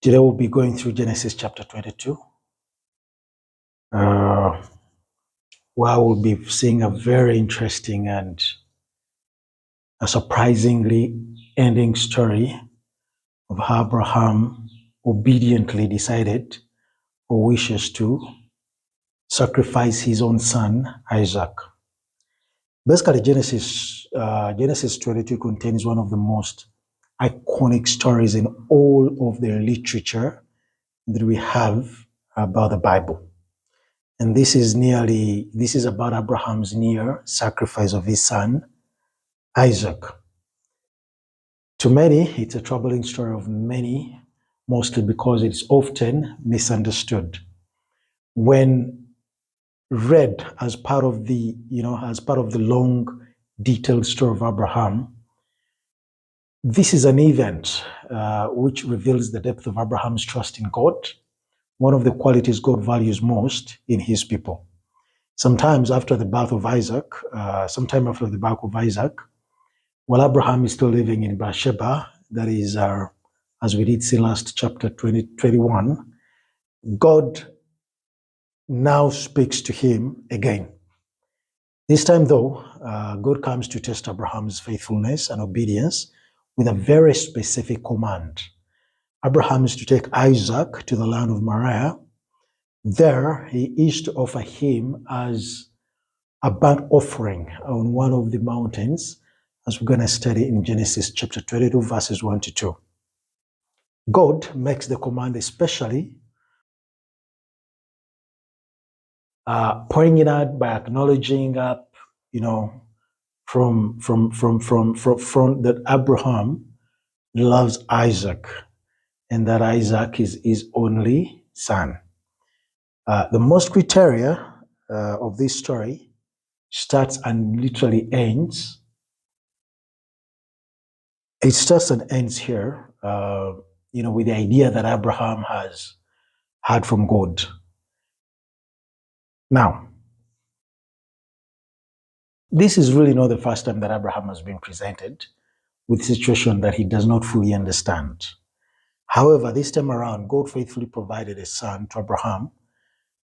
Today we'll be going through Genesis chapter 22, where we'll be seeing a very interesting and a surprisingly ending story of how Abraham obediently decided or wishes to sacrifice his own son, Isaac. Basically, Genesis 22 contains one of the most iconic stories in all of the literature that we have about the Bible. And this is about Abraham's near sacrifice of his son, Isaac. To many, it's a troubling story of many, mostly because it's often misunderstood. When read as part of the long, detailed story of Abraham, this is an event which reveals the depth of Abraham's trust in God, one of the qualities God values most in his people. Sometime after the birth of Isaac, while Abraham is still living in Beersheba, that is, as we did see last chapter 21, God now speaks to him again. This time, though, God comes to test Abraham's faithfulness and obedience with a very specific command. Abraham is to take Isaac to the land of Moriah. There, he is to offer him as a burnt offering on one of the mountains, as we're going to study in Genesis chapter 22, verses 1 to 2. God makes the command especially pointing out by acknowledging up, from that Abraham loves Isaac and that Isaac is his only son. The most criteria of this story starts and literally ends. It starts and ends here, with the idea that Abraham has heard from God. Now, this is really not the first time that Abraham has been presented with a situation that he does not fully understand. However, this time around, God faithfully provided a son to Abraham,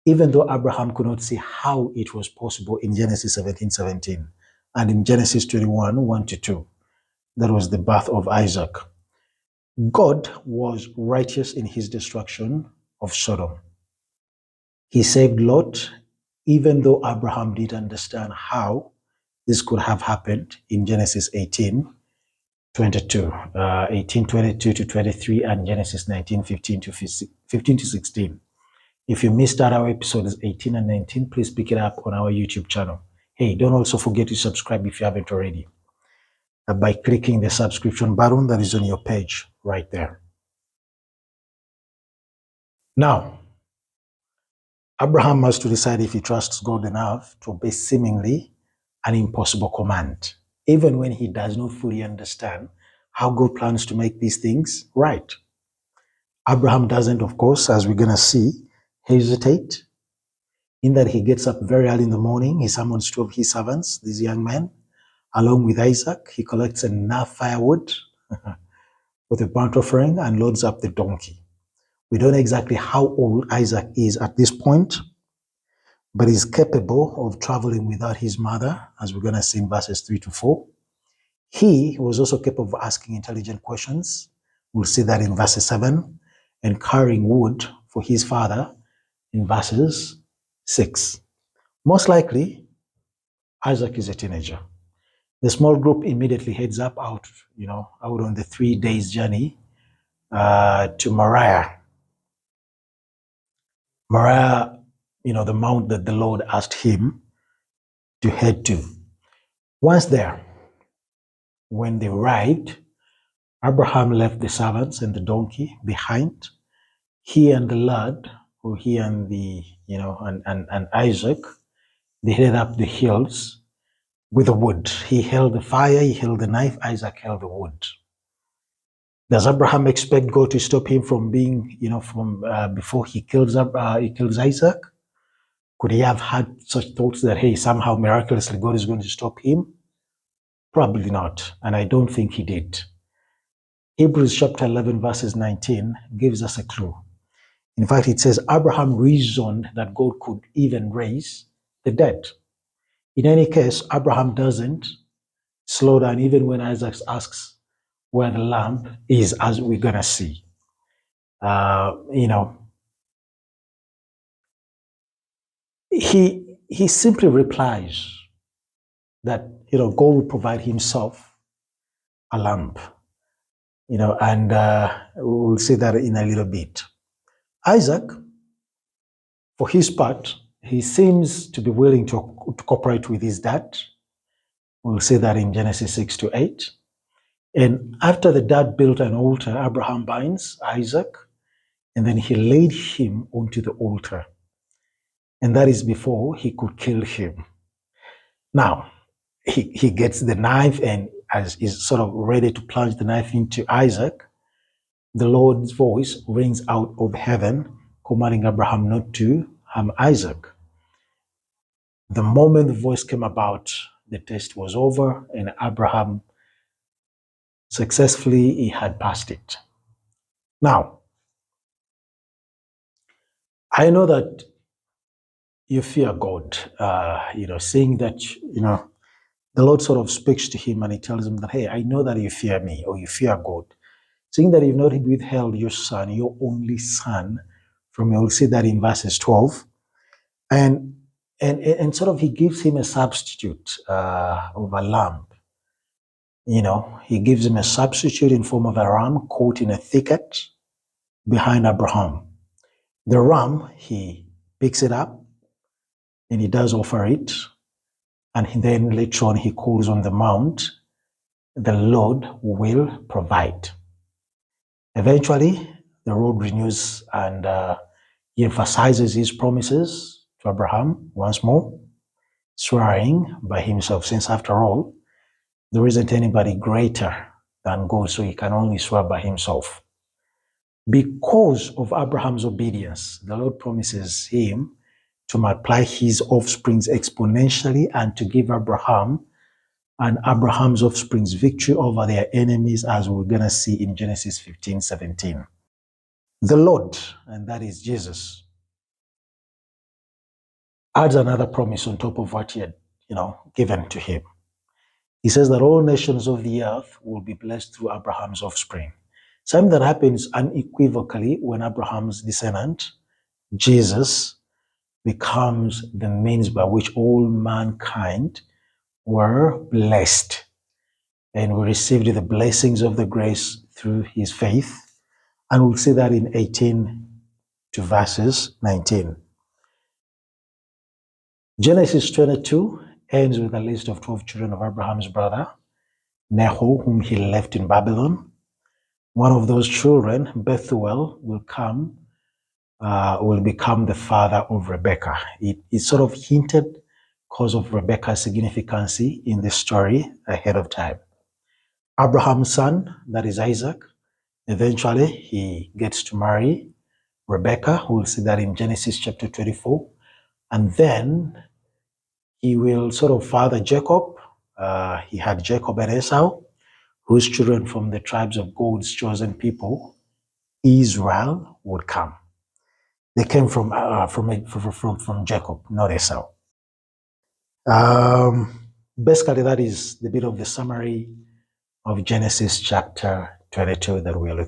even though Abraham could not see how it was possible in Genesis 17:17 and in Genesis 21, 1 to 2. That was the birth of Isaac. God was righteous in his destruction of Sodom. He saved Lot, even though Abraham didn't understand how this could have happened in Genesis 18:22 to 23, and Genesis 19:15 to 16. If you missed out our episodes 18 and 19, please pick it up on our YouTube channel. Hey, don't also forget to subscribe if you haven't already, by clicking the subscription button that is on your page right there. Now, Abraham has to decide if he trusts God enough to obey seemingly an impossible command, even when he does not fully understand how God plans to make these things right. Abraham doesn't, of course, as we're going to see, hesitate, in that he gets up very early in the morning. He summons two of his servants, these young men, along with Isaac. He collects enough firewood with a burnt offering and loads up the donkey. We don't know exactly how old Isaac is at this point, but he's capable of traveling without his mother, as we're going to see in verses 3 to 4. He was also capable of asking intelligent questions. We'll see that in verses 7, and carrying wood for his father in verses 6. Most likely, Isaac is a teenager. The small group immediately heads out on the 3 days journey to Moriah. Moriah, the mount that the Lord asked him to head to. Once there, when they arrived, Abraham left the servants and the donkey behind. He and the lad, or he and and Isaac, they headed up the hills with the wood. He held the fire, he held the knife, Isaac held the wood. Does Abraham expect God to stop him from being, before he kills Isaac? Could he have had such thoughts that, hey, somehow miraculously God is going to stop him? Probably not, and I don't think he did. Hebrews chapter 11, verses 19 gives us a clue. In fact, it says Abraham reasoned that God could even raise the dead. In any case, Abraham doesn't slow down even when Isaac asks where the lamb is, as we're going to see. You know, he simply replies that, God will provide himself a lamb, and we'll see that in a little bit. Isaac, for his part, he seems to be willing to cooperate with his dad. We'll see that in Genesis 6-8. And after the dad built an altar, Abraham binds Isaac, and then he laid him onto the altar. And that is before he could kill him. Now, he gets the knife, and as he's sort of ready to plunge the knife into Isaac, the Lord's voice rings out of heaven, commanding Abraham not to harm Isaac. The moment the voice came about, the test was over, and Abraham successfully, he had passed it. Now, I know that you fear God, seeing that, the Lord sort of speaks to him and he tells him that, hey, I know that you fear me, or you fear God. Seeing that you've not withheld your son, your only son, from me. We'll see that in verses 12. And sort of he gives him a substitute of a lamb. He gives him a substitute in form of a ram caught in a thicket behind Abraham. The ram, he picks it up and he does offer it. And then later on, he calls on the mount, the Lord will provide. Eventually, the Lord renews and he emphasizes his promises to Abraham once more, swearing by himself, since after all, there isn't anybody greater than God, so he can only swear by himself. Because of Abraham's obedience, the Lord promises him to multiply his offsprings exponentially and to give Abraham and Abraham's offsprings victory over their enemies, as we're going to see in Genesis 15:17. The Lord, and that is Jesus, adds another promise on top of what he had, given to him. He says that all nations of the earth will be blessed through Abraham's offspring. Something that happens unequivocally when Abraham's descendant, Jesus, becomes the means by which all mankind were blessed. And we received the blessings of the grace through his faith. And we'll see that in 18 to verses 19. Genesis 22 ends with a list of 12 children of Abraham's brother, Nahor, whom he left in Babylon. One of those children, Bethuel, will become the father of Rebekah. It's sort of hinted because of Rebekah's significance in the story ahead of time. Abraham's son, that is Isaac, eventually he gets to marry Rebekah. We'll see that in Genesis chapter 24. And then he will sort of father Jacob. He had Jacob and Esau, whose children from the tribes of God's chosen people, Israel, would come. They came from Jacob, not Esau. Basically, that is the bit of the summary of Genesis chapter 22 that we are looking at.